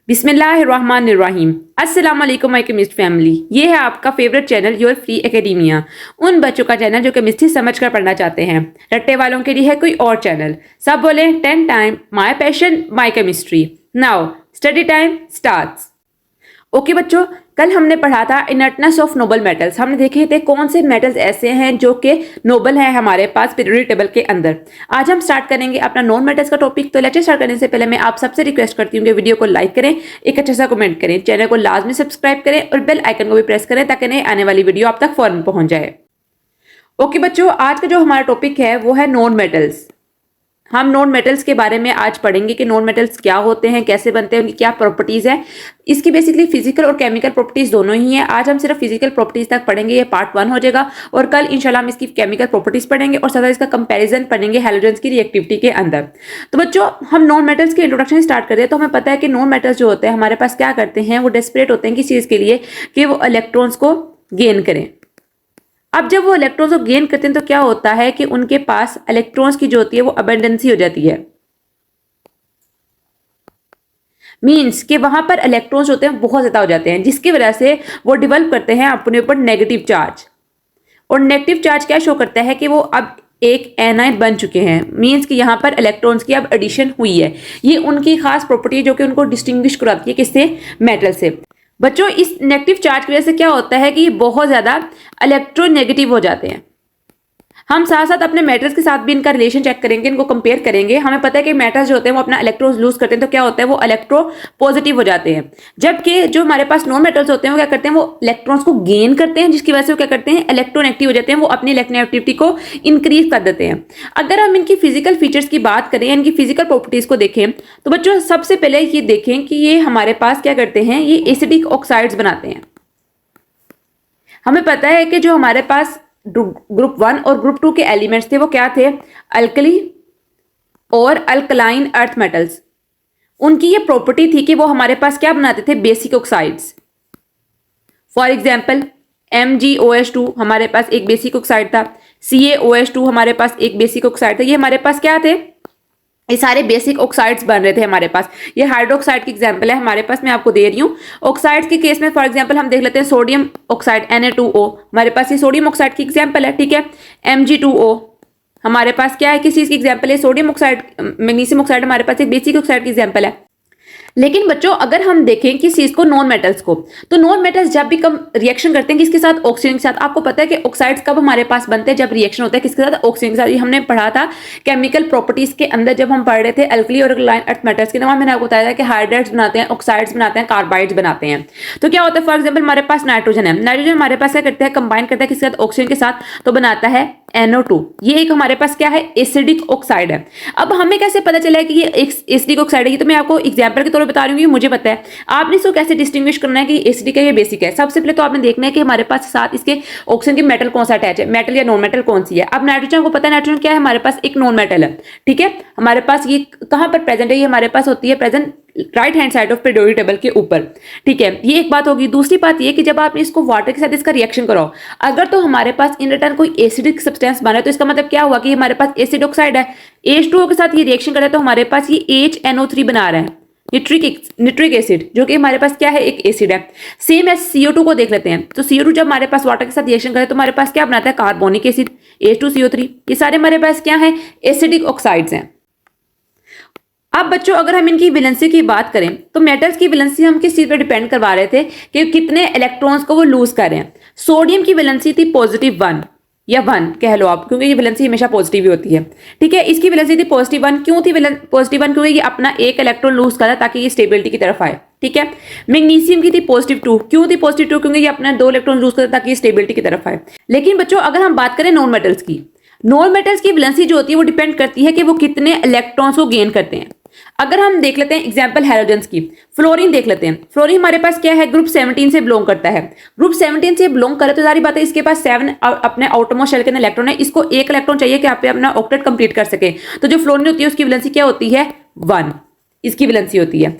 बिस्मिल्लाहिर्रहमानिर्रहीम। अस्सलाम वालेकुम माय केमिस्ट फैमिली। ये है आपका favourite channel your free academia. उन बच्चों का चैनल जो केमिस्ट्री समझकर पढ़ना चाहते हैं। रट्टे वालों के लिए है कोई और चैनल। सब बोले 10 time my passion my chemistry. Now study time starts. Okay बच्चों, कल हमने पढ़ा था इनर्टनेस ऑफ नोबल मेटल्स। हमने देखे थे कौन से मेटल्स ऐसे हैं जो कि नोबल हैं हमारे पास पीरियोडिक टेबल के अंदर। आज हम स्टार्ट करेंगे अपना नॉन मेटल्स का टॉपिक। तो लेक्चर स्टार्ट करने से पहले मैं आप सबसे रिक्वेस्ट करती हूँ कि वीडियो को लाइक करें, एक अच्छा सा कमेंट करें, चैनल को लाजमी सब्सक्राइब करें और बेल आइकन को भी प्रेस करें ताकि नई आने वाली वीडियो आप तक फौरन पहुंच जाए। ओके बच्चों, आज का जो हमारा टॉपिक है वो है नॉन मेटल्स। हम नॉन मेटल्स के बारे में आज पढ़ेंगे कि नॉन मेटल्स क्या होते हैं, कैसे बनते हैं, उनकी क्या प्रॉपर्टीज है। इसकी बेसिकली फिजिकल और केमिकल प्रॉपर्टीज दोनों ही हैं। आज हम सिर्फ फिजिकल प्रॉपर्टीज तक पढ़ेंगे, ये पार्ट 1 हो जाएगा और कल इंशाल्लाह हम इसकी केमिकल प्रॉपर्टीज पढ़ेंगे और साथ इसका कंपैरिजन पढ़ेंगे हैलोजेंस की रिएक्टिविटी के अंदर। तो बच्चों, हम नॉन मेटल्स की इंट्रोडक्शन स्टार्ट करते हैं। तो हमें पता है कि नॉन मेटल्स जो होते हैं हमारे पास क्या करते हैं, वो डेस्परेट होते हैं किस चीज के लिए कि वो इलेक्ट्रॉन्स को गेन करें। अब जब वो इलेक्ट्रॉन्स को गेन करते हैं तो क्या होता है कि उनके पास इलेक्ट्रॉन्स की जो होती है वो अबंडेंसी हो जाती है। मीन्स कि वहां पर इलेक्ट्रॉन्स होते हैं बहुत ज्यादा हो जाते हैं, जिसकी वजह से वो डेवलप करते हैं अपने ऊपर नेगेटिव चार्ज। और नेगेटिव चार्ज क्या शो करता है कि वो अब एक एनायन बन चुके हैं। मीन्स कि यहां पर इलेक्ट्रॉन्स की अब एडिशन हुई है। ये उनकी खास प्रॉपर्टी है जो कि उनको डिस्टिंग्विश कराती है किससे, मेटल से। बच्चों, इस नेगेटिव चार्ज की वजह से क्या होता है कि ये बहुत ज्यादा इलेक्ट्रोनेगेटिव हो जाते हैं। हम साथ साथ अपने मेटल्स के साथ भी इनका रिलेशन चेक करेंगे, इनको कंपेयर करेंगे। हमें पता है कि मेटल्स जो होते हैं वो अपना इलेक्ट्रॉन्स लूज करते हैं तो क्या होता है, वो इलेक्ट्रो पॉजिटिव हो जाते हैं। जबकि जो हमारे पास नॉन मेटल्स होते हैं वो क्या करते हैं, वो इलेक्ट्रॉन्स को गेन करते हैं, जिसकी वजह से वो क्या करते हैं, इलेक्ट्रोनेगेटिव हो जाते हैं। वो अपनी इलेक्ट्रोनेगेटिविटी को इंक्रीज कर देते हैं। अगर हम इनकी फिजिकल फीचर्स की बात करें, इनकी फिजिकल प्रॉपर्टीज को देखें तो बच्चों सबसे पहले ये देखें कि ये हमारे पास क्या करते हैं, ये एसिडिक ऑक्साइड्स बनाते हैं। हमें पता है कि जो हमारे पास ग्रुप 1 और ग्रुप 2 के एलिमेंट्स थे वो क्या थे, अल्कली और अल्कलाइन अर्थ मेटल्स। उनकी ये प्रॉपर्टी थी कि वो हमारे पास क्या बनाते थे, basic oxides. For example MgOH2 हमारे पास एक बेसिक ऑक्साइड था, CaOH2 हमारे पास एक बेसिक ऑक्साइड था। ये हमारे पास क्या थे, ये सारे बेसिक ऑक्साइड्स बन रहे थे हमारे पास। ये हाइड्रोक्साइड की एग्जांपल है हमारे पास, मैं आपको दे रही हूँ। ऑक्साइड्स के केस में फॉर एग्जांपल हम देख लेते हैं सोडियम ऑक्साइड Na2O, हमारे पास ये सोडियम ऑक्साइड की एग्जांपल है, ठीक है। Mg2O हमारे पास क्या है, किस चीज की एग्जांपल है, सोडियम ऑक्साइड। मैग्नीशियम ऑक्साइड हमारे पास एक बेसिक ऑक्साइड की एग्जांपल है। लेकिन बच्चों, अगर हम देखें किस चीज को, नॉन मेटल्स को, तो नॉन मेटल्स जब भी कम रिएक्शन करते हैं किसके साथ, ऑक्सीजन के साथ। आपको पता है कि ऑक्साइड्स कब हमारे पास बनते हैं, जब रिएक्शन होता है किसके साथ, ऑक्सीजन के साथ। ये हमने पढ़ा था केमिकल प्रॉपर्टीज के अंदर जब हम पढ़ रहे थे अल्कली और अल्कलाइन अर्थ मेटल्स के। मैंने आपको बताया था कि हाइड्राइड्स बनाते हैं, ऑक्साइड्स बनाते हैं, कार्बाइड्स बनाते हैं। तो क्या होता है, फॉर एग्जाम्पल हमारे पास नाइट्रोजन है। नाइट्रोजन हमारे पास क्या करता है, कंबाइन करता है किसके साथ, ऑक्सीजन के साथ, तो बनाता है NO2। ये एक हमारे पास क्या है, एसिडिक ऑक्साइड है। अब हमें कैसे पता चला है कि ये एक एसिडिक ऑक्साइड है, ये तो मैं आपको एग्जांपल के तौर पर बता रही हूँ, मुझे पता है। आपने इसको कैसे डिस्टिंग्विश करना है कि एसिडिक है या बेसिक है। सबसे पहले तो आपने देखना है कि हमारे पास साथ इसके ऑक्सीजन की मेटल कौन सा अटैच है, मेटल या नॉन मेटल कौन सी है। अब नाइट्रोजन को पता है, नाइट्रोजन क्या है, हमारे पास एक नॉन मेटल है, ठीक है। हमारे पास ये कहां पर प्रेजेंट है, ये हमारे पास होती है present right hand side of periodic table के ऊपर, ठीक है। ये एक बात होगी। दूसरी बात ये कि जब आपने इसको वाटर के साथ इसका रिएक्शन कराओ, अगर तो हमारे पास इन रिटर्न कोई एसिडिक सब्सटेंस बना है तो इसका मतलब क्या हुआ कि हमारे पास एसिड ऑक्साइड है। H2O के साथ ये रिएक्शन कर रहा है तो हमारे पास ये HNO3 बना रहा है, निट्रिक एसिड, जो कि हमारे पास क्या है, एक एसिड है। सेम एज CO2 को देख लेते हैं। तो CO2 जब हमारे पास वाटर के साथ रिएक्शन करे तो हमारे पास क्या बनाता है, कार्बोनिक एसिड, H2CO3। ये सारे हमारे पास क्या है, एसिडिक ऑक्साइड्स हैं। अब बच्चों, अगर हम इनकी वैलेंसी की बात करें तो मेटल्स की वैलेंसी हम किस चीज पर डिपेंड करवा रहे थे कि कितने इलेक्ट्रॉन्स को वो लूज कर रहे हैं। सोडियम की वैलेंसी थी +1 या 1 कह लो आप, क्योंकि ये वैलेंसी हमेशा पॉजिटिव ही होती है, ठीक है। इसकी वैलेंसी थी +1। क्यों थी +1? क्योंकि ये अपना एक इलेक्ट्रॉन लूज कर रहा है ताकि ये स्टेबिलिटी की तरफ आए, ठीक है। मैग्नीशियम की थी +2। क्यों थी +2? क्योंकि ये अपना 2 इलेक्ट्रॉन लूज कर रहा है ताकि ये स्टेबिलिटी की तरफ आए। लेकिन बच्चों, अगर हम बात करें नॉन मेटल्स की, नॉन मेटल्स की वैलेंसी जो होती है वो डिपेंड करती है कि वो कितने इलेक्ट्रॉन्स को गेन करते हैं। अगर हम देख लेते हैं एग्जांपल हैलोजेंस की, फ्लोरीन देख लेते हैं। फ्लोरीन हमारे पास क्या है, ग्रुप 17 से बिलोंग करता है। ग्रुप 17 से बिलोंग करे तो सारी बात है, इसके पास 7 अपने आउटरमोस्ट शेल के अंदर इलेक्ट्रॉन है। इसको एक इलेक्ट्रॉन चाहिए कि आप अपना ऑक्टेट कंप्लीट कर सके। तो जो फ्लोरीन होती है उसकी वैलेंसी क्या होती है, 1 इसकी वैलेंसी होती है।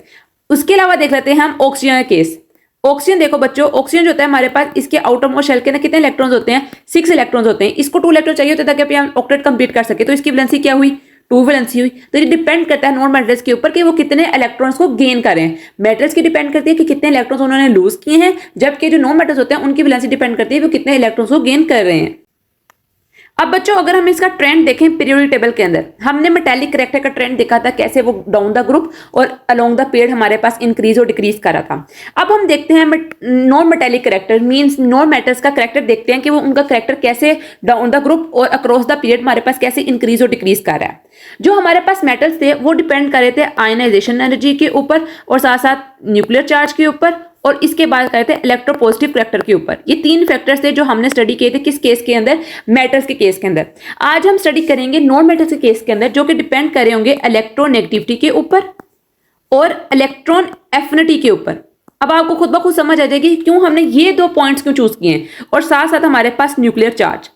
उसके अलावा देख लेते हैं हम ऑक्सीजन का केस। ऑक्सीजन देखो बच्चों, ऑक्सीजन जो होता है हमारे पास इसके आउटरमोस्ट शेल के अंदर कितने इलेक्ट्रॉन्स होते हैं, 6 इलेक्ट्रॉन्स होते हैं। इसको 2 इलेक्ट्रॉन चाहिए होते हैं ताकि आप ऑक्टेट कंप्लीट कर सके, तो इसकी वैलेंसी क्या हुई, टू वैलेंसी हुई। तो ये डिपेंड करता है नॉन मेटल्स के ऊपर कि वो कितने इलेक्ट्रॉन्स को गेन करें। मेटल्स की डिपेंड करती है कि कितने इलेक्ट्रॉन्स उन्होंने लूज किए हैं, जबकि जो नॉन मेटल्स होते हैं उनकी वैलेंसी डिपेंड करती है वो कितने इलेक्ट्रॉन्स को गेन कर रहे हैं। अब बच्चों अगर हम इसका ट्रेंड देखें पीरियोडिक टेबल के अंदर, हमने मेटालिक करेक्टर का ट्रेंड देखा था कैसे वो डाउन द ग्रुप और अलोंग द पेड़ हमारे पास इंक्रीज और डिक्रीज कर रहा था। अब हम देखते हैं non metallic character means non metals का करेक्टर देखते हैं कि वो उनका करेक्टर कैसे डाउन द ग्रुप और अक्रॉस द पीरियड हमारे पास कैसे इंक्रीज और डिक्रीज कर रहा है। जो हमारे पास मेटल्स थे वो डिपेंड कर रहे थे आयनाइजेशन एनर्जी के ऊपर और साथ साथ न्यूक्लियर चार्ज के ऊपर और इसके बाद कहते हैं इलेक्ट्रोपॉजिटिव करेक्टर के ऊपर। ये तीन फैक्टर्स थे जो हमने स्टडी किए थे किस केस के अंदर, मेटल्स के केस के अंदर। आज हम स्टडी करेंगे नॉन मेटल्स के केस के अंदर जो कि डिपेंड कर रहे होंगे इलेक्ट्रोनेगेटिविटी के ऊपर और इलेक्ट्रॉन एफिनिटी के ऊपर। अब आपको खुद ब खुद समझ आ जाएगी क्यों हमने ये दो पॉइंट्स क्यों चूज किए हैं। और साथ साथ हमारे पास न्यूक्लियर चार्ज,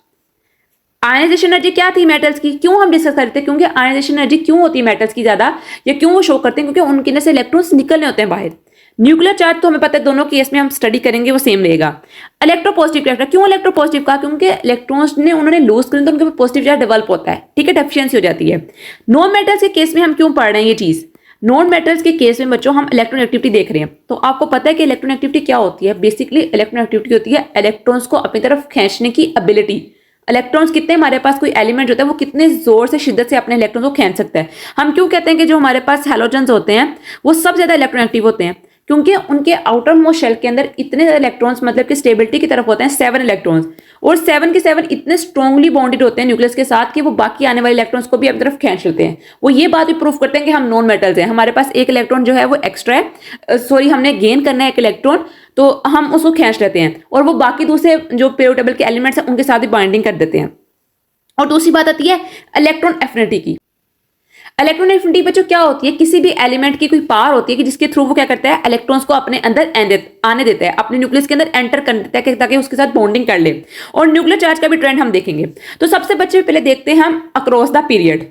आयनाइजेशन एनर्जी क्या थी मेटल्स की, क्यों हम डिस्कस करते हैं, क्योंकि आयनाइजेशन एनर्जी क्यों होती है मेटल्स की ज्यादा या क्यों वो शो करते हैं, क्योंकि उनके अंदर से इलेक्ट्रॉन्स निकलने होते हैं बाहर। न्यूक्लियर चार्ज तो हमें पता है दोनों केस में हम स्टडी करेंगे वो सेम रहेगा। इलेक्ट्रोपॉजिटिव करेक्टर, क्यों इलेक्ट्रोपॉजिटिव का, क्योंकि इलेक्ट्रॉन्स ने उन्होंने लूज कर तो उनके पॉजिटिव चार्ज डेवलप होता है, ठीक है, डेफिशिएंसी हो जाती है। नॉन मेटल्स के केस में हम क्यों पढ़ रहे हैं ये चीज, नॉन मेटल्स के केस में बच्चों हम इलेक्ट्रोनेगेटिविटी देख रहे हैं। तो आपको पता है कि इलेक्ट्रोनेगेटिविटी क्या होती है, बेसिकली इलेक्ट्रोनेगेटिविटी होती है इलेक्ट्रॉन्स को अपनी तरफ खींचने की एबिलिटी। इलेक्ट्रॉन्स कितने हमारे पास कोई एलिमेंट होता है वो कितने जोर से शिद्दत से अपने इलेक्ट्रॉन्स को खींच सकता है। हम क्यों कहते हैं कि जो हमारे पास हैलोजन्स होते हैं वो सब ज्यादा इलेक्ट्रोनेगेटिव होते हैं, क्योंकि उनके आउटर मोस्ट शेल के अंदर इतने ज्यादा इलेक्ट्रॉन्स मतलब कि स्टेबिलिटी की तरफ होते हैं 7 इलेक्ट्रॉन्स, और 7 के 7 इतने स्ट्रांगली बॉन्डेड होते हैं न्यूक्लियस के साथ कि वो बाकी आने वाले इलेक्ट्रॉन्स को भी अपनी तरफ खींच लेते हैं। वो ये बात भी प्रूफ करते हैं कि हम नॉन मेटल्स हैं, हमारे पास एक इलेक्ट्रॉन जो है वो एक्स्ट्रा है, सॉरी हमने गेन करना है एक इलेक्ट्रॉन, तो हम उसको खींच लेते हैं और वो बाकी दूसरे जो पीरियोडिक टेबल के एलिमेंट्स हैं उनके साथ भी बाइंडिंग कर देते हैं। और दूसरी बात आती है इलेक्ट्रॉन एफिनिटी की। इलेक्ट्रॉन एफिनिटी बच्चों क्या होती है, किसी भी एलिमेंट की कोई पावर होती है कि जिसके थ्रू वो क्या करता है इलेक्ट्रॉन्स को अपने अंदर आने देता है, अपने न्यूक्लियस के अंदर एंटर कर देता है ताकि उसके साथ बॉन्डिंग कर ले। और न्यूक्लियर चार्ज का भी ट्रेंड हम देखेंगे। तो सबसे बच्चे पहले देखते हैं हम across the period.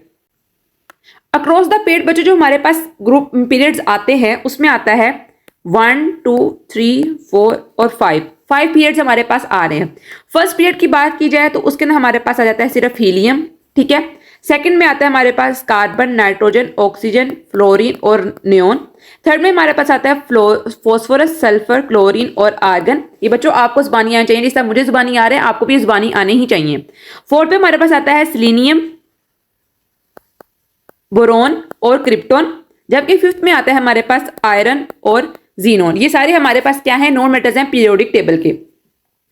Across the period बच्चों जो हमारे पास ग्रुप पीरियड्स आते हैं उसमें आता है 1 2 3 4 और 5 पीरियड्स हमारे पास आ रहे हैं। फर्स्ट पीरियड की बात की जाए तो उसके अंदर हमारे पास आ जाता है सिर्फ हीलियम, ठीक है। सेकंड में आता है हमारे पास कार्बन, नाइट्रोजन, ऑक्सीजन, फ्लोरीन और नियोन। थर्ड में हमारे पास आता है फॉस्फोरस, सल्फर, क्लोरीन और आर्गन। ये बच्चों आपको जुबानी आनी चाहिए, जिस तरह मुझे जुबानी आ रहे हैं आपको भी जुबानी आने ही चाहिए। फोर्थ पे हमारे पास आता है सिलीनियम, बोरोन और क्रिप्टोन, जबकि फिफ्थ में आता है हमारे पास आयरन और जीनोन। ये सारे हमारे पास क्या है, नॉन मेटल्स हैं पीरियोडिक टेबल के।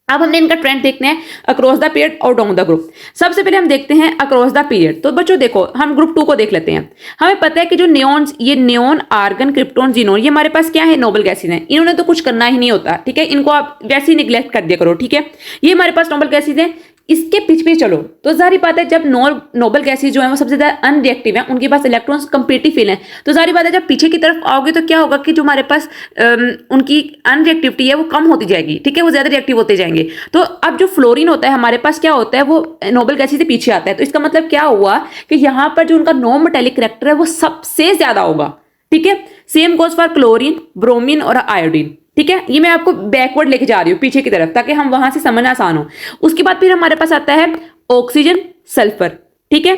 अब हमने इनका ट्रेंड देखना है अक्रॉस द पीरियड और डाउन द ग्रुप। सबसे पहले हम देखते हैं अक्रॉस द पीरियड। तो बच्चों देखो हम ग्रुप 2 को देख लेते हैं। हमें पता है कि जो नियोन्स, ये नियोन, आर्गन, क्रिप्टोन, जीनोन, ये हमारे पास क्या है, नोबल गैसेज हैं। इन्होंने तो कुछ करना ही नहीं होता, ठीक है, इनको आप वैसे ही निग्लेक्ट कर दिया करो, ठीक है। ये हमारे पास नोबल गैसेज हैं। इसके पीछे चलो तो जारी बात है जब नोबल गैसेज जो है वो सबसे ज्यादा अनरिएक्टिव है, उनके पास इलेक्ट्रॉन्स कंप्लीटली फिल हैं, तो जारी बात है जब पीछे की तरफ आओगे तो क्या होगा कि जो हमारे पास उनकी अनरिएक्टिविटी है वो कम होती जाएगी, ठीक है, वो ज्यादा रिएक्टिव होते जाएंगे। तो अब जो फ्लोरीन होता है हमारे पास क्या होता है, वो नोबल गैसेज से पीछे आता है। तो इसका मतलब क्या हुआ कि यहाँ पर जो उनका नॉन मेटालिक करैक्टर है वो सबसे ज्यादा होगा, ठीक है। Same goes for chlorine, bromine और आयोडीन, ठीक है। ये मैं आपको बैकवर्ड लेके जा रही हूँ पीछे की तरफ ताकि हम वहां से समझना आसान हो। उसके बाद फिर हमारे पास आता है ऑक्सीजन, सल्फर, ठीक है,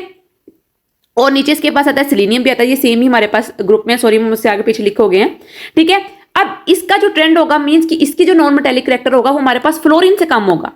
और नीचे इसके पास आता है सिलीनियम भी आता है। ये सेम ही हमारे पास ग्रुप में, सॉरी मुझसे आगे पीछे लिखे हो गए हैं, ठीक है। अब इसका जो ट्रेंड होगा मींस कि इसकी जो नॉन मेटालिक करैक्टर होगा वो हमारे पास फ्लोरीन से कम होगा,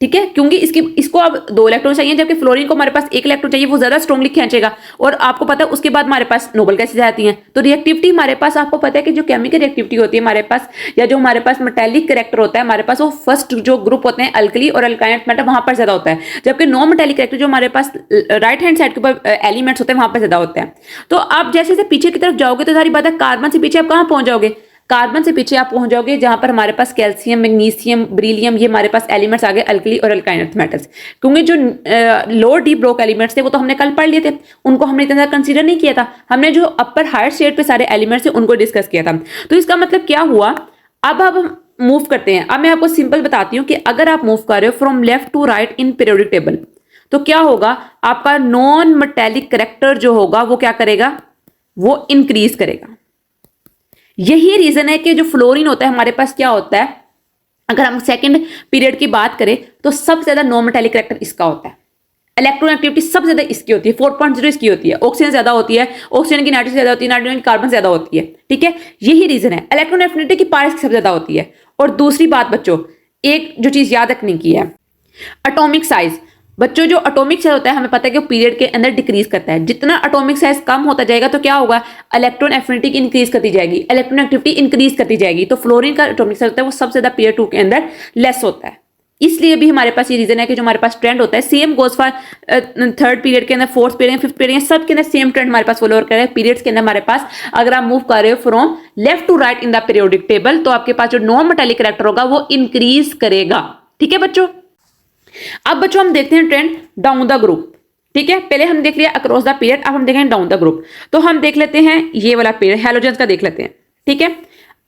ठीक है, क्योंकि इसको अब 2 इलेक्ट्रॉन चाहिए, जबकि फ्लोरीन को हमारे पास 1 इलेक्ट्रॉन चाहिए, वो ज्यादा स्ट्रांगली खींचेगा। और आपको पता है उसके बाद हमारे पास नोबल गैसेज आती हैं। तो रिएक्टिविटी हमारे पास, आपको पता है कि जो केमिकल रिएक्टिविटी होती है हमारे पास, या जो हमारे पास मेटालिक करैक्टर होता है हमारे पास, वो फर्स्ट जो ग्रुप होते हैं अल्कली और अल्काइल मेटल वहां पर ज्यादा होता है, जबकि नॉन मेटालिक करैक्टर जो हमारे पास राइट हैंड साइड के ऊपर एलिमेंट्स होते हैं वहां पर ज्यादा होता है। तो आप जैसे जैसे पीछे की तरफ जाओगे तो सारी बात है कार्बन से पीछे आप कहां पहुंच जाओगे, कार्बन से पीछे आप पहुंच जाओगे जहां पर हमारे पास कैल्शियम, मैग्नीशियम, बेरिलियम, ये हमारे पास एलिमेंट्स आ गए अल्कली और अल्काइल मेटल्स। क्योंकि जो लोअर डी ब्लॉक एलिमेंट्स थे वो तो हमने कल पढ़ लिए थे, उनको हमने इतना कंसीडर नहीं किया था। हमने जो अपर हायर स्टेट पे सारे एलिमेंट्स थे उनको डिस्कस किया था। तो इसका मतलब क्या हुआ, अब हम मूव करते हैं। अब मैं आपको सिंपल बताती हूँ कि अगर आप मूव कर रहे हो from left to right in periodic table तो क्या होगा, आपका नॉन मेटालिक करैक्टर जो होगा वो क्या करेगा, वो इंक्रीज करेगा। यही रीजन है कि जो फ्लोरीन होता है हमारे पास क्या होता है, अगर हम सेकंड पीरियड की बात करें तो सबसे ज्यादा नॉन मेटालिक करैक्टर इसका होता है। इलेक्ट्रोनेगेटिविटी सबसे ज्यादा इसकी होती है, 4.0 इसकी होती है। ऑक्सीजन ज्यादा होती है, ऑक्सीजन की नाइट्रोजन ज्यादा होती है, नाइट्रोजन की कार्बन ज्यादा होती है, ठीक है। यही रीजन है, इलेक्ट्रोनेगेटिविटी की पार्ट्स सबसे ज्यादा होती है। और दूसरी बात बच्चों, एक जो चीज याद रखने की है, एटॉमिक साइज। बच्चों जो एटॉमिक साइज होता है हमें पता है कि वो पीरियड के अंदर डिक्रीज करता है। जितना एटॉमिक साइज कम होता जाएगा तो क्या होगा, इलेक्ट्रॉन एफिनिटी इंक्रीज करती जाएगी, इलेक्ट्रोनेगेटिविटी इंक्रीज करती जाएगी। तो फ्लोरीन का एटॉमिक साइज होता है वो सबसे ज्यादा पीरियड 2 के अंदर लेस होता है। इसलिए भी हमारे पास ये रीजन है कि जो हमारे पास ट्रेंड होता है, same goes for third period के अंदर, फोर्थ पीरियड, फिफ्थ पीरियड, सब के अंदर सेम ट्रेंड हमारे पास फॉलो कर रहे हैं। पीरियड्स के अंदर हमारे पास अगर आप मूव कर रहे हो from left to right in the periodic table, तो आपके पास जो नॉन मेटालिक कैरेक्टर होगा वो इंक्रीज करेगा, ठीक है बच्चों। अब बच्चों हम देखते हैं ट्रेंड डाउन द ग्रुप, ठीक है। पहले हम देख लिया अक्रॉस द पीरियड, अब हम देखेंगे डाउन द ग्रुप। तो हम देख लेते हैं ये वाला पीरियड, हैलोजेंस का देख लेते हैं, ठीक है।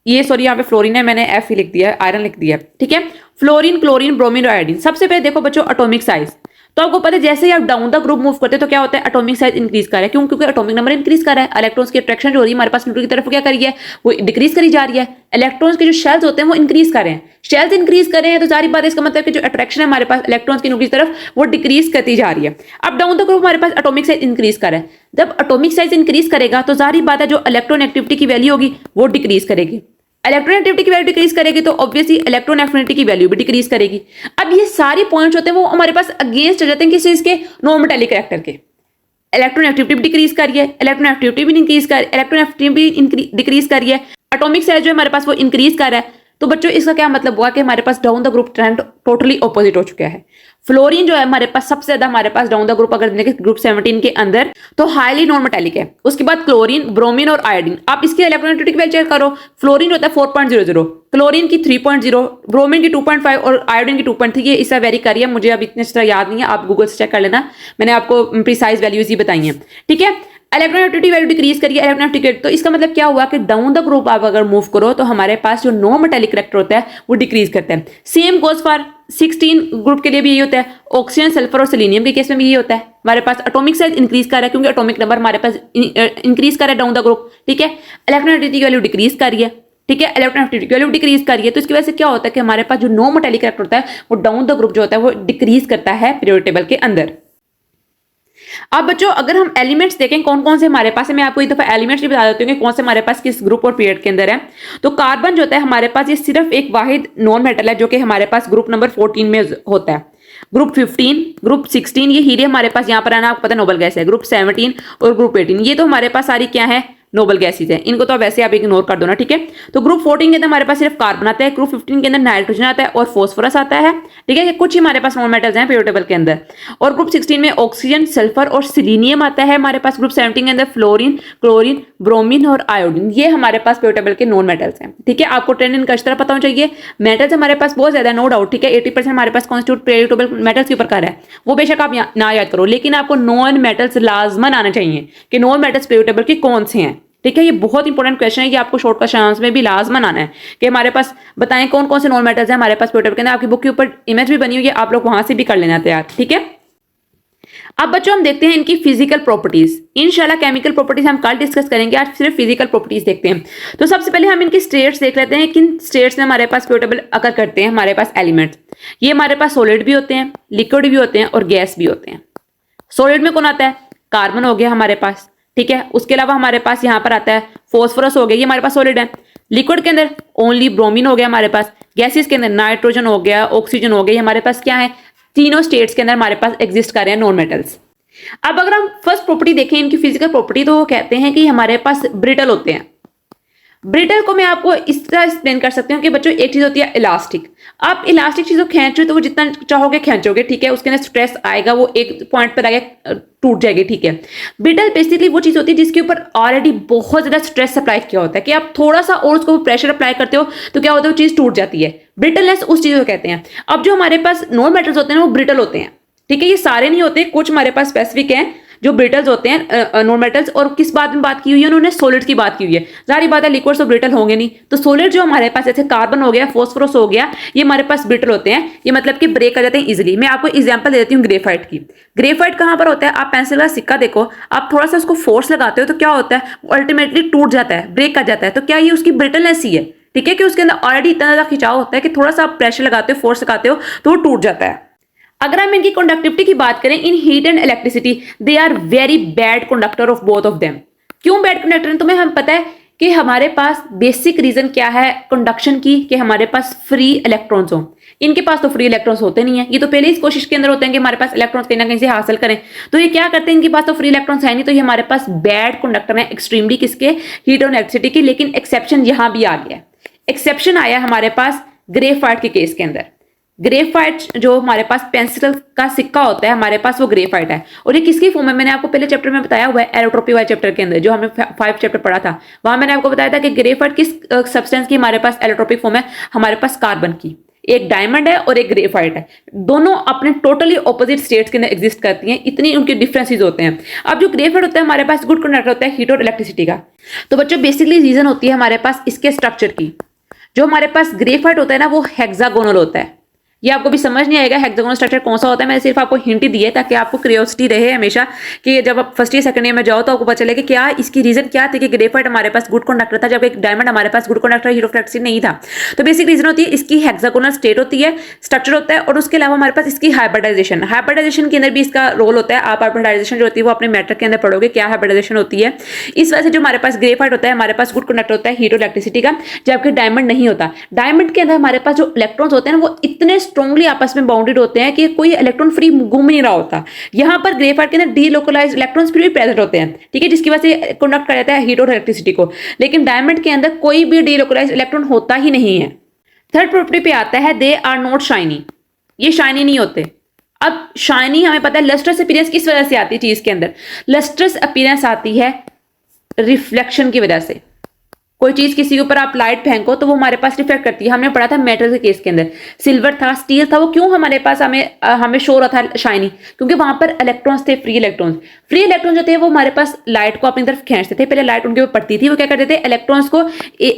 ये सॉरी यहाँ पे फ्लोरीन है, मैंने एफ ही लिख दिया है, आयरन लिख दिया है, ठीक है। फ्लोरीन, क्लोरीन, ब्रोमीन और आयोडीन। सबसे पहले देखो बच्चों एटॉमिक साइज। तो आपको पता है जैसे ही आप डाउन द ग्रुप मूव करते हैं तो क्या होता है, एटॉमिक साइज इंक्रीज कर रहा है। क्यों? क्योंकि एटॉमिक नंबर इंक्रीज कर रहा है, इलेक्ट्रॉन्स की अट्रैक्शन जो हो रही है हमारे पास न्यूट्रॉन की तरफ क्या करी है, वो डिक्रीज करी जा रही है। इलेक्ट्रॉन्स के जो शेल्स होते हैं वो इंक्रीज कर रहे हैं, शेल्स इंक्रीज कर रहे हैं तो सारी बात है, इसका मतलब कि जो अट्रैक्शन है हमारे पास इलेक्ट्रॉन्स की न्यूट्रॉन की तरफ वो डिक्रीज करती जा रही है। अब डाउन द ग्रुप हमारे पास एटॉमिक साइज इंक्रीज कर रहा है। जब एटॉमिक साइज इंक्रीज करेगा तो सारी बात है जो इलेक्ट्रॉन एक्टिविटी की वैल्यू होगी वो डिक्रीज करेगी। इलेक्ट्रॉन एक्टिविटी की वैल्यू डिक्रीज करेगी तो ऑब्वियसली इलेक्ट्रॉन एफिनिटी की वैल्यू भी डिक्रीज करेगी। अब ये सारी पॉइंट्स होते हैं वो हमारे पास अगेंस्ट चल जाते हैं किस चीज के, नॉन मेटालिक कैरेक्टर के। इलेक्ट्रॉन एक्टिविटी भी डिक्रीज करिए, इलेक्ट्रॉन एक्टिविटी भी इंक्रीज कर, इलेक्ट्रॉन एक्टिविटी भी डिक्रीज करिए, एटॉमिक साइज जो हमारे पास वो इंक्रीज कर रहा है। तो बच्चों इसका क्या मतलब हुआ कि हमारे पास down the group trend totally opposite हो चुका है। फ्लोरीन जो है हमारे पास सबसे ज्यादा, हमारे पास डाउन द ग्रुप अगर देखें ग्रुप 17 के अंदर तो हाईली नॉन मेटालिक है। उसके बाद क्लोरीन, ब्रोमीन और आयोडीन। आप इसके इलेक्ट्रोनेगेटिविटी की वैल्यू चेक करो, फ्लोरीन जो होता है 4.00, क्लोरीन की 3.0, ब्रोमीन की 2.5 और आयोडीन की 2.3। ये इससे वेरी करिए, मुझे अब इतने तरह याद नहीं है, आप गूगल से चेक कर लेना, मैंने आपको प्रिसाइज वैल्यूज ही बताई हैं, ठीक है। इलेक्ट्रोनेगेटिविटी वैल्यू डिक्रीज करिए, इलेक्ट्रोनेगेटिविटी, तो इसका मतलब क्या हुआ कि डाउन द ग्रुप आप अगर मूव करो तो हमारे पास जो नॉन मेटालिक कैरेक्टर होता है वो डिक्रीज करता है। सेम गोज फॉर 16 ग्रुप के लिए भी यही होता है। ऑक्सीजन, सल्फर और सेलेनियम के केस में भी यही होता है। हमारे पास एटॉमिक साइज इंक्रीज कर रहा है क्योंकि एटॉमिक नंबर हमारे पास इंक्रीज कर रहा है डाउन द ग्रुप, ठीक है। इलेक्ट्रोनेगेटिविटी की वैल्यू डिक्रीज कर रही है, ठीक है, इलेक्ट्रोनेगेटिविटी की वैल्यू डिक्रीज कर रही है। तो इसकी वजह से क्या होता है कि हमारे पास जो नॉन मेटालिक कैरेक्टर होता है वो डाउन द ग्रुप जो होता है वो डिक्रीज करता है पीरियोडिक टेबल के अंदर। अब बच्चों अगर हम एलिमेंट्स देखें कौन कौन से हमारे पास है, मैं आपको एक दफा एलिमेंट्स भी बता देती हूँ कि कौन से हमारे पास किस ग्रुप और पीरियड के अंदर है। तो कार्बन जो होता है हमारे पास ये सिर्फ एक वाहिद नॉन मेटल है जो कि हमारे पास ग्रुप नंबर 14 में होता है। ग्रुप 15, ग्रुप 16 ये हीलियम हमारे पास यहाँ पर आना आपको पता है नोबल गैस है। ग्रुप 17 और ग्रुप 18 ये तो हमारे पास सारी क्या है, नोबल गैसेज है, इनको तो वैसे आप इग्नोर कर दो ना, ठीक है। तो ग्रुप 14 के अंदर हमारे पास सिर्फ कार्बन आता है, ग्रुप 15 के अंदर नाइट्रोजन आता है और फॉस्फोरस आता है, ठीक है। कुछ ही हमारे पास नॉन मेटल्स हैं पीरियोडिक टेबल के अंदर। और ग्रुप 16 में ऑक्सीजन, सल्फर और सिलीनियम आता है हमारे पास। ग्रुप 17 के अंदर फ्लोरीन, क्लोरीन, ब्रोमीन और आयोडीन, ये हमारे पास पीरियोडिक टेबल के नॉन मेटल्स हैं, ठीक है। आपको ट्रेंड इनका इस तरह पता होना चाहिए। मेटल्स हमारे पास बहुत ज्यादा नो डाउट, ठीक है, 80% हमारे पास कॉन्स्टिट्यूट पीरियोडिक टेबल मेटल्स के प्रकार है, वो बेशक आप ना याद करो, लेकिन आपको नॉन मेटल्स लाजमन आना चाहिए कि नॉन मेटल्स पीरियोडिक टेबल के कौन से हैं, ठीक है। ये बहुत इंपॉर्टेंट क्वेश्चन है कि आपको शॉर्ट क्वेश्चन आंसर में भी लाजमन आना है कि हमारे पास बताएं कौन कौन से नॉन मेटल्स हैं हमारे पास पीरियोडिक टेबल के अंदर। आपकी बुक के ऊपर इमेज भी बनी हुई है, आप लोग वहां से भी कर लेना तैयार, ठीक है। अब बच्चों हम देखते हैं इनकी फिजिकल प्रॉपर्टीज। इंशाल्लाह केमिकल प्रॉपर्टीज हम कल डिस्कस करेंगे, आज सिर्फ फिजिकल प्रॉपर्टीज देखते हैं। तो सबसे पहले हम इनकी स्टेट्स देख लेते हैं, किन स्टेट्स में हमारे पास पीरियोडिक टेबल अकर करते हैं हमारे पास एलिमेंट्स। ये हमारे पास सॉलिड भी होते हैं, लिक्विड भी होते हैं और गैस भी होते हैं। सॉलिड में कौन आता है, कार्बन हो गया हमारे पास, ठीक है। उसके अलावा हमारे पास यहाँ पर आता है फॉस्फोरस हो गया, ये हमारे पास सॉलिड है। लिक्विड के अंदर ओनली ब्रोमीन हो गया हमारे पास। गैसेस के अंदर नाइट्रोजन हो गया, ऑक्सीजन हो गया, हमारे पास क्या है, तीनों स्टेट्स के अंदर हमारे पास एग्जिस्ट कर रहे हैं नॉन मेटल्स। अब अगर हम फर्स्ट प्रॉपर्टी देखें इनकी फिजिकल प्रॉपर्टी, तो वो कहते हैं कि हमारे पास ब्रिटल होते हैं। ब्रिटल को मैं आपको इस तरह एक्सप्लेन कर सकती हूँ कि बच्चों एक चीज होती है इलास्टिक। आप इलास्टिक चीज को खींचो तो वो जितना चाहोगे खींचोगे, ठीक है, उसके अंदर स्ट्रेस आएगा, वो एक पॉइंट पर आएगा टूट जाएगी, ठीक है। ब्रिटल बेसिकली वो चीज होती है जिसके ऊपर ऑलरेडी बहुत ज्यादा स्ट्रेस अप्लाई किया होता है कि आप थोड़ा सा और उसको प्रेशर अप्लाई करते हो तो क्या होता है, वो चीज टूट जाती है। ब्रिटलनेस उस चीज को कहते हैं। अब जो हमारे पास नॉन मेटल्स होते हैं वो ब्रिटल होते हैं, ठीक है। ये सारे नहीं होते, कुछ हमारे पास स्पेसिफिक हैं जो ब्रिटल्स होते हैं नॉन मेटल्स। और किस बात में बात की हुई है उन्होंने, सॉलिड की बात की हुई है। जारी बात है लिक्विड्स तो ब्रिटल होंगे नहीं, तो सॉलिड जो हमारे पास जैसे कार्बन हो गया, फॉस्फोरस हो गया, ये हमारे पास ब्रिटल होते हैं। ये मतलब कि ब्रेक कर जाते हैं इजीली। मैं आपको एग्जांपल दे देती हूँ ग्रेफाइट की। ग्रेफाइट कहाँ पर होता है, आप पेंसिल का सिक्का देखो, आप थोड़ा सा उसको फोर्स लगाते हो तो क्या होता है, वो अल्टीमेटली टूट जाता है, ब्रेक कर जाता है। तो क्या ये उसकी ब्रिटलनेस ही है, ठीक है, कि उसके अंदर ऑलरेडी इतना ज्यादा खिंचाव होता है कि थोड़ा सा आप प्रेशर लगाते हो, फोर्स लगाते हो तो वो टूट जाता है। अगर हम इनकी कंडक्टिविटी की बात करें in heat and electricity, they are very bad conductor of both of them. क्यों बैड कंडक्टर हैं तुम्हें हम पता है कि हमारे पास बेसिक रीजन क्या है कंडक्शन की, कि हमारे पास फ्री इलेक्ट्रॉन्स हो। इनके पास तो फ्री इलेक्ट्रॉन्स होते नहीं है, ये तो पहले इस कोशिश के अंदर होते हैं कि हमारे पास इलेक्ट्रॉन्स कहीं ना कहीं से हासिल करें। तो ये क्या करते हैं, इनके पास तो फ्री इलेक्ट्रॉन्स है नहीं, तो ये हमारे पास बैड कंडक्टर है एक्सट्रीमली, किसके, हीट और इलेक्ट्रिसिटी की। लेकिन एक्सेप्शन यहां भी आ गया, एक्सेप्शन आया हमारे पास ग्रेफाइट के केस के अंदर। ग्रेफाइट जो हमारे पास पेंसिल का सिक्का होता है हमारे पास, वो ग्रेफाइट है। और ये किसकी फॉर्म है, मैंने आपको पहले चैप्टर में बताया हुआ है, एरोट्रोपी वाले चैप्टर के अंदर जो हमने 5 चैप्टर पढ़ा था, वहां मैंने आपको बताया था कि ग्रेफाइट किस सब्सटेंस की हमारे पास एलोट्रोपिक फॉर्म है, हमारे पास कार्बन की। एक डायमंड है और एक ग्रेफाइट है, दोनों अपने टोटली ऑपोजिट स्टेट्स के अंदर एग्जिस्ट करती हैं, इतनी उनके डिफरेंसेस होते हैं। अब जो ग्रेफाइट होता है हमारे पास गुड कंडक्टर होता है हीट और इलेक्ट्रिसिटी का। तो बच्चों बेसिकली रीजन होती है हमारे पास इसके स्ट्रक्चर की। जो हमारे पास ग्रेफाइट होता है ना वो हेक्सागोनल होता है। ये आपको भी समझ नहीं आएगा हेक्सागोनल स्ट्रक्चर कौन सा होता है, मैंने सिर्फ आपको हिंट ही दी है ताकि आपको क्यूरियोसिटी रहे हमेशा कि जब आप फर्स्ट ईयर सेकंड ईयर में जाओ तो आपको पता चले कि क्या इसकी रीजन क्या थी कि ग्रेफाइट हमारे पास गुड कंडक्टर था जबकि डायमंड हमारे पास good conductor heat of electricity नहीं था। तो बेसिक रीजन होती है इसकी हेक्सागोनल स्टेट होती है, स्ट्रक्चर होता है, और उसके अलावा हमारे पास इसकी हाइब्रिडाइजेशन, हाइब्रिडाइजेशन के अंदर भी इसका रोल होता है। आप हाइब्रिडाइजेशन जो होती है वो अपने मैटर के अंदर पढ़ोगे क्या हाइब्रिडाइजेशन होती है। इस वजह से जो हमारे पास ग्रेफाइट होता है हमारे पास गुड कंडक्टर होता है हीट और इलेक्ट्रिसिटी का, जबकि डायमंड नहीं होता। डायमंड के अंदर हमारे पास जो इलेक्ट्रॉन्स होते हैं ना वो इतने स्ट्रांगली आपस में बाउंडेड होते हैं कि कोई इलेक्ट्रॉन फ्री घूम नहीं रहा होता। यहां पर ग्रेफाइट के अंदर डीलोकलाइज्ड इलेक्ट्रॉन्स फिर भी प्रेजेंट होते हैं, ठीक है, जिसकी वजह से कंडक्ट कर जाता है हीट और इलेक्ट्रिसिटी को। लेकिन डायमंड के अंदर कोई भी डीलोकलाइज्ड इलेक्ट्रॉन होता ही नहीं है। थर्ड प्रॉपर्टी पे आता है दे आर नॉट शाइनी, ये शाइनी नहीं होते। अब शाइनी हमें पता है लस्ट्रस अपीयरेंस किस वजह से आती है चीज के अंदर, लस्ट्रस अपीयरेंस आती है रिफ्लेक्शन की वजह से। कोई चीज किसी के ऊपर आप लाइट फेंको तो वो हमारे पास रिफ्लेक्ट करती है। हमने पढ़ा था मेटल के केस के अंदर, सिल्वर था, स्टील था, वो क्यों हमारे पास हमें शो रहा था शाइनी, क्योंकि वहां पर इलेक्ट्रॉन्स थे, फ्री इलेक्ट्रॉन्स। फ्री इलेक्ट्रॉन जो थे वो हमारे पास लाइट को अपनी तरफ खींचते थे। पहले लाइट उनके ऊपर पड़ती थी, वो क्या करते थे इलेक्ट्रॉन्स को,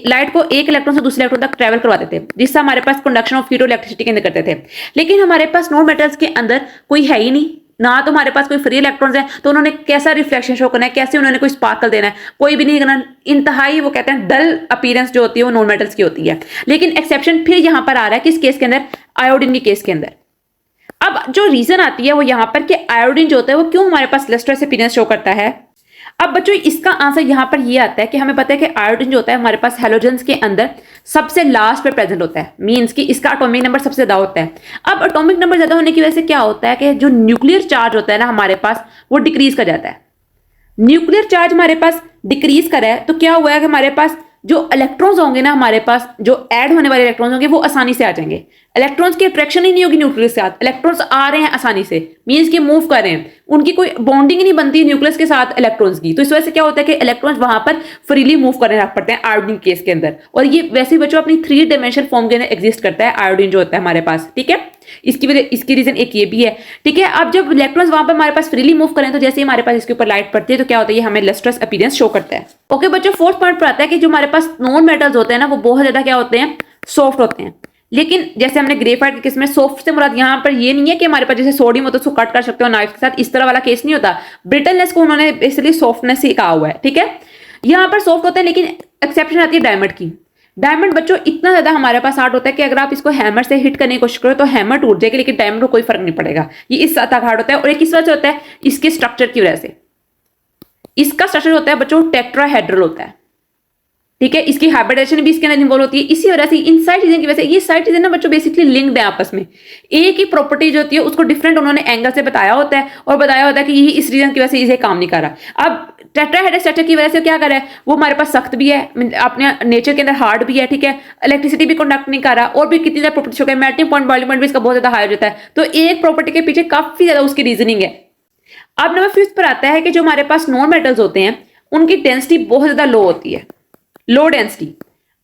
लाइट को एक इलेक्ट्रॉन से दूसरे इलेक्ट्रॉन तक ट्रेवल करवाते थे, जिससे हमारे पास कंडक्शन ऑफ हीट और इलेक्ट्रिसिटी के अंदर करते थे। लेकिन हमारे पास नॉन मेटल्स के अंदर कोई है ही नहीं ना, तो हमारे पास कोई फ्री इलेक्ट्रॉन्स है, तो उन्होंने कैसा रिफ्लेक्शन शो करना है, कैसे उन्होंने कोई स्पार्कल देना है, कोई भी नहीं करना। इंतहाई वो कहते हैं डल अपीयरेंस जो होती है वो नॉन मेटल्स की होती है। लेकिन एक्सेप्शन फिर यहां पर आ रहा है किस केस के अंदर, आयोडीन के केस के अंदर। अब जो रीजन आती है वो यहां पर कि आयोडीन जो होता है वो क्यों हमारे पास लस्ट्रस अपीयरेंस शो करता है। अब बच्चों इसका आंसर यहां पर ये आता है कि हमें पता है कि आयोडीन जो होता है हमारे पास हेलोजेंस के अंदर सबसे लास्ट पे प्रेजेंट होता है, मींस कि इसका एटॉमिक नंबर सबसे ज्यादा होता है। अब एटॉमिक नंबर ज्यादा होने की वजह से क्या होता है कि जो न्यूक्लियर चार्ज होता है ना हमारे पास वो डिक्रीज कर जाता है। न्यूक्लियर चार्ज हमारे पास डिक्रीज कर है तो क्या हुआ है कि हमारे पास जो इलेक्ट्रॉन्स होंगे ना हमारे पास जो ऐड होने वाले इलेक्ट्रॉन्स होंगे वो आसानी से आ जाएंगे। इलेक्ट्रॉन्स की अट्रैक्शन ही नहीं होगी न्यूक्लियस के साथ, इलेक्ट्रॉन्स आ रहे हैं आसानी से, मींस कि मूव कर रहे हैं, उनकी कोई बॉन्डिंग नहीं बनती न्यूक्लियस के साथ इलेक्ट्रॉन्स की। तो इस वजह से क्या होता है कि इलेक्ट्रॉन्स वहां पर फ्रीली मूव करने लग पड़ते हैं आयोडीन केस के अंदर। और ये वैसे बच्चों अपनी 3 डायमेंशन फॉर्म के अंदर एग्जिस्ट करता है आयोडीन जो होता है हमारे पास, ठीक है। इसकी रीजन एक ये भी है, ठीक है। अब जब इलेक्ट्रॉन्स वहां पर हमारे पास फ्रीली मूव करें तो जैसे ही हमारे पास इसके ऊपर लाइट पड़ती है तो क्या होता है, ये हमें लस्ट्रस अपीयरेंस शो करता है। ओके बच्चों, फोर्थ पॉइंट पर आता है कि जो हमारे पास नॉन मेटल्स होते हैं ना वो बहुत ज्यादा क्या होते हैं, सॉफ्ट होते हैं। लेकिन जैसे हमने ग्रेफाइट के केस में सॉफ्ट से मुराद यहां पर ये नहीं है कि हमारे पास जैसे सोडियम होता है उसको कट कर सकते हो नाइफ के साथ, इस तरह वाला केस नहीं होता। ब्रिटलनेस को उन्होंने बेसिकली सॉफ्टनेस ही कहा हुआ है, ठीक है। यहां पर सॉफ्ट होते हैं, लेकिन एक्सेप्शन आती है डायमंड की। डायमंड बच्चों इतना ज्यादा हमारे पास हार्ड होता है कि अगर आप इसको हैमर से हिट करने की कोशिश करो तो हैमर टूट जाएगी, लेकिन डायमंड को कोई फर्क नहीं पड़ेगा। ये इस तक हार्ड होता है। और एक किस वजह से होता है, इसके स्ट्रक्चर की वजह से। इसका स्ट्रक्चर होता है बच्चों टेट्राहेड्रल होता है, ठीक है। इसकी हाइब्रिडाइजेशन भी इसके अंदर इन्वॉल्व होती है। इसी वजह से इन सारी चीजें की वजह से ये सारी चीजें ना बच्चों बेसिकली लिंक्ड है आपस में। एक ही प्रॉपर्टी जो होती है उसको डिफरेंट उन्होंने एंगल से बताया होता है और बताया होता है कि ये इस रीजन की वजह से इसे काम नहीं कर रहा। अब टेट्राहेड्रल स्ट्रक्चर की वजह से क्या कर रहा है, वो हमारे पास सख्त भी है, अपने नेचर के अंदर हार्ड भी है, ठीक है। इलेक्ट्रिसिटी भी कंडक्ट नहीं कर रहा, और भी कितनी ज्यादा प्रॉपर्टी हो गई, मेल्टिंग पॉइंट बॉइलिंग पॉइंट भी इसका बहुत ज्यादा हाई हो जाता है। तो एक प्रॉपर्टी के पीछे काफी ज्यादा उसकी रीजनिंग है। अब नंबर 5 पर आता है कि जो हमारे पास नॉन मेटल्स होते हैं उनकी डेंसिटी बहुत ज्यादा लो होती है, लो डेंसिटी।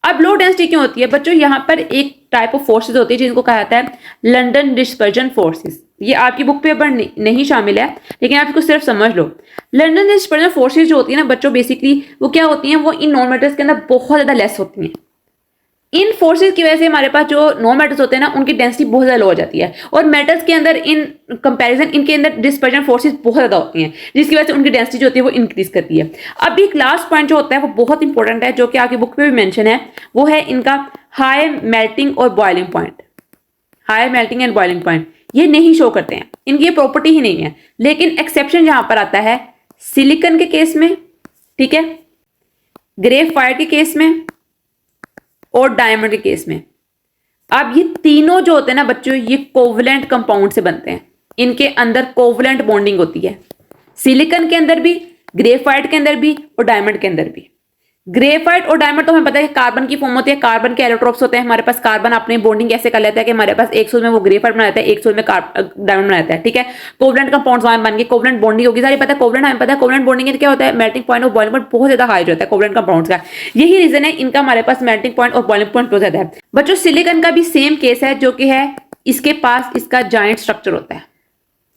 अब लो डेंसिटी क्यों होती है बच्चों, यहां पर एक टाइप ऑफ फोर्सेज होती है जिनको कहा जाता है लंदन डिस्पर्जन फोर्सेस। ये आपकी बुक पे पर नहीं शामिल है, लेकिन आप इसको सिर्फ समझ लो। लंदन डिस्पर्जन फोर्सेज जो होती है ना बच्चों बेसिकली वो क्या होती हैं, वो इन नॉन मेटल्स के अंदर बहुत ज्यादा लेस होती हैं। इन फोर्सेस की वजह से हमारे पास जो नॉन मेटल्स होते हैं ना उनकी डेंसिटी बहुत ज्यादा लो हो जाती है, और मेटल्स के अंदर इन कंपैरिजन इनके अंदर डिस्पर्जन फोर्सेस बहुत ज्यादा होती हैं, जिसकी वजह से उनकी डेंसिटी जो होती है वो इंक्रीज करती है। अब एक लास्ट पॉइंट जो होता है वो बहुत इंपॉर्टेंट है, जो कि आपकी बुक में भी मेंशन है, वो है इनका हाई मेल्टिंग और boiling point. High melting and boiling point ये नहीं शो करते हैं, इनकी ये प्रॉपर्टी ही नहीं है। लेकिन एक्सेप्शन यहां पर आता है सिलिकॉन के केस में, ठीक है, ग्रेफाइट के केस में और डायमंड के केस में। अब ये तीनों जो होते हैं ना बच्चों, ये कोवलेंट कंपाउंड से बनते हैं, इनके अंदर कोवलेंट बॉन्डिंग होती है, सिलिकॉन के अंदर भी, ग्रेफाइट के अंदर भी और डायमंड के अंदर भी। ग्रेफाइट और डायमंड तो हमें पता है कार्बन की फॉर्म होती है, कार्बन के एलोट्रोप्स होते हैं हमारे पास। कार्बन अपने बॉन्डिंग कैसे कर लेता है कि हमारे पास एक सूत्र में वो ग्रेफाइट बना लेता है, एक सूत्र में डायमंड बना लेता है, ठीक है। कोवलेंट कंपाउंड्स वहां बन गए, कोवलेंट बॉन्डिंग होगी सारी पता है। कोवलेंट हमें पता है, कोवलेंट बॉन्डिंग क्या होता है, मेल्टिंग पॉइंट और बॉइलिंग पॉइंट बहुत ज्यादा हाई जो होता है कोवलेंट कंपाउंड्स का। यही रीजन है इनका हमारे पास मेल्टिंग पॉइंट और बॉइलिंग पॉइंट बहुत ज्यादा है। बच्चों सिलिकॉन का भी सेम केस है, जो कि है इसके पास इसका जाइंट स्ट्रक्चर होता है।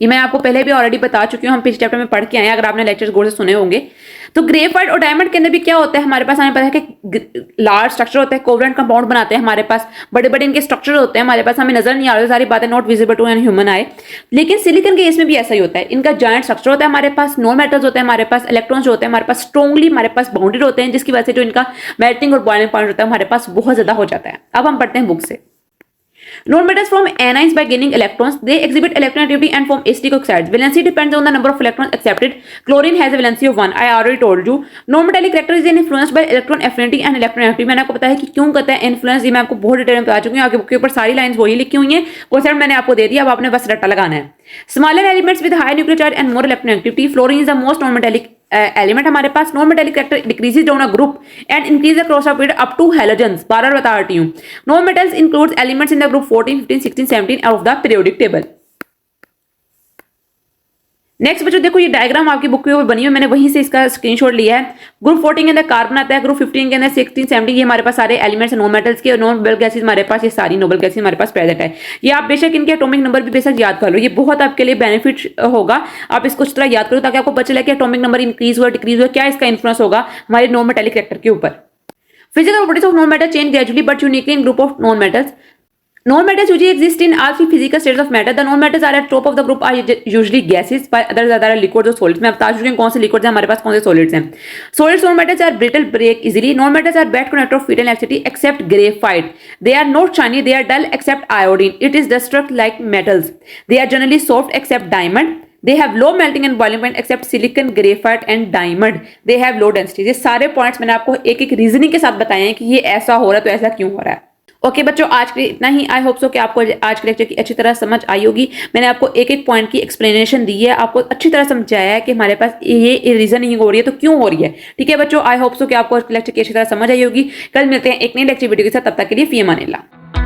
ये मैं आपको पहले भी ऑलरेडी बता चुकी हूं, हम पिछले चैप्टर में पढ़ के आए हैं, अगर आपने लेक्चर्स गौर से सुने होंगे। तो ग्रेफाइट और डायमंड के अंदर भी क्या होता है हमारे पास, हमें पता है कि लार्ज स्ट्रक्चर होता है, कोवलेंट कंपाउंड बनाते हैं हमारे पास, बड़े बड़े इनके स्ट्रक्चर होते हैं हमारे पास, हमें नजर नहीं आ रही सारी बातें, not visible to an human eye. लेकिन सिलिकॉन के केस में भी ऐसा ही होता है, इनका जायंट स्ट्रक्चर होता है हमारे पास, नॉन मेटल्स होते हैं हमारे पास, इलेक्ट्रॉन्स होते हैं हमारे पास स्ट्रॉन्गली हमारे पास बाउंडेड होते हैं, जिसकी वजह से जो इनका मेल्टिंग और बॉइलिंग पॉइंट होता है हमारे पास बहुत ज्यादा हो जाता है। अब हम पढ़ते हैं बुक से। Non-metals form anions by gaining electrons. They exhibit electronegativity and form acyclic oxides. Valency depends on the number of electrons accepted. Chlorine has a valency of 1. I already told you. Non-metallic character is influenced by electron affinity and electronegativity. मैंने आपको बताया कि क्यों करता है influence, ये मैं आपको बहुत डिटेल में बता चुकी हूँ। आगे बुक के ऊपर सारी लाइंस वही लिखी हुई हैं, कॉन्सेप्ट मैंने आपको दे दिया, अब आपने बस रट्टा लगाना है। Smaller elements with high nuclear charge and more electronegativity. Fluorine is the most non-metallic element हमारे पास। Non metallic character decreases down a group and increase across a period up to halogens. बार बार बता रही हूं। Non metals includes elements in the group 14, 15, 16, 17 of the periodic table. Next बच्चों देखो, ये डायग्राम आपकी बुक के ऊपर बनी हुई, मैंने वहीं से इसका स्क्रीनशॉट लिया है। ग्रुप 14 के अंदर कार्बन आता है, ग्रुप 15 के अंदर 16, 17, ये हमारे पास सारे एलिमेंट्स नॉन मेटल्स के, और नोबल गैसेस हमारे पास ये सारी नोबल गैसेस हमारे पास प्रेजेंट है। ये आप बेशक इनके एटॉमिक नंबर भी बेशक याद कर लो, ये बहुत आपके लिए बेनिफिट होगा। आप इसको इस तरह याद करो ताकि आपको पता चले कि एटॉमिक नंबर इंक्रीज हुआ डिक्रीज हुआ, क्या इसका इन्फ्लुएंस होगा हमारे नॉन मेटेलिक कैरेक्टर के ऊपर। Physical properties of non metal change gradually but uniquely in group of non metals. Non-metals usually exist in all three physical states of matter. The non-metals are at top of the group are usually gases, while others are liquids or solids. मैं बता चुकी हूँ कौन से liquids हैं हमारे पास, कौन से solids हैं। Solids non-metals are brittle, break easily. Non-metals are bad conductor of fetal electricity except graphite. They are not shiny. They are dull except iodine. It is destruct like metals. They are generally soft except diamond. They have low melting and boiling point except silicon, graphite and diamond. They have low density. ये सारे points मैंने आपको एक एक reasoning के साथ बताए हैं कि ये ऐसा हो रहा है तो ऐसा क्यों हो रहा है। ओके बच्चों, आज के लिए इतना ही। आई होप सो कि आपको आज के लेक्चर की अच्छी तरह समझ आई होगी। मैंने आपको एक एक पॉइंट की एक्सप्लेनेशन दी है, आपको अच्छी तरह समझाया है कि हमारे पास ये रीजनिंग हो रही है तो क्यों हो रही है। ठीक है बच्चों, आई होप सो कि आपको लेक्चर की अच्छी तरह समझ आई होगी। कल मिलते हैं एक नई लेक्चर वीडियो के साथ, तब तक के लिए फी अमान अल्लाह।